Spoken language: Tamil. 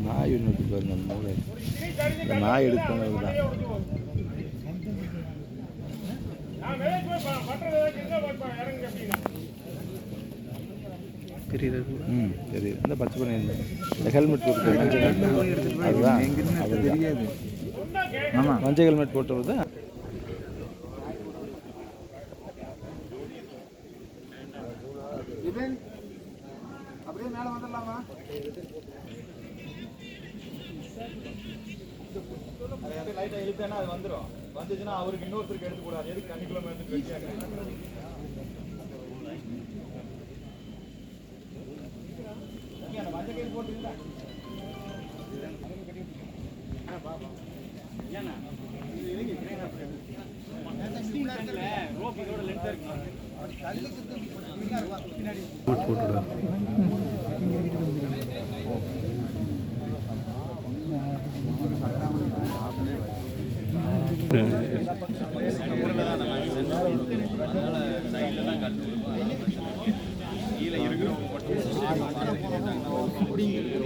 நாய் ஒன்று இருக்கு பாருங்க, அந்த மூளை இந்த நாய் எடுக்கணும் தான். தெரியுது. தெரியுது. இந்த பச்சை பண்ணி இந்த ஹெல்மெட் போட்டு அதுதான் தெரியாது. ஆமாம், மஞ்சள் ஹெல்மெட் போட்டுறது தான். அப்படியே மேலே வந்துடலாமா? லைட்டாக இழுத்தேன்னா அது வந்துடும். வந்துச்சுன்னா அவருக்கு இன்னொருத்தருக்கு எடுத்துக்கூடாது. எதுக்கு தண்ணிக்குள்ள மஞ்சள் கயிறு போட்டுங்களா? கீழே இருக்கிறவங்க மட்டும்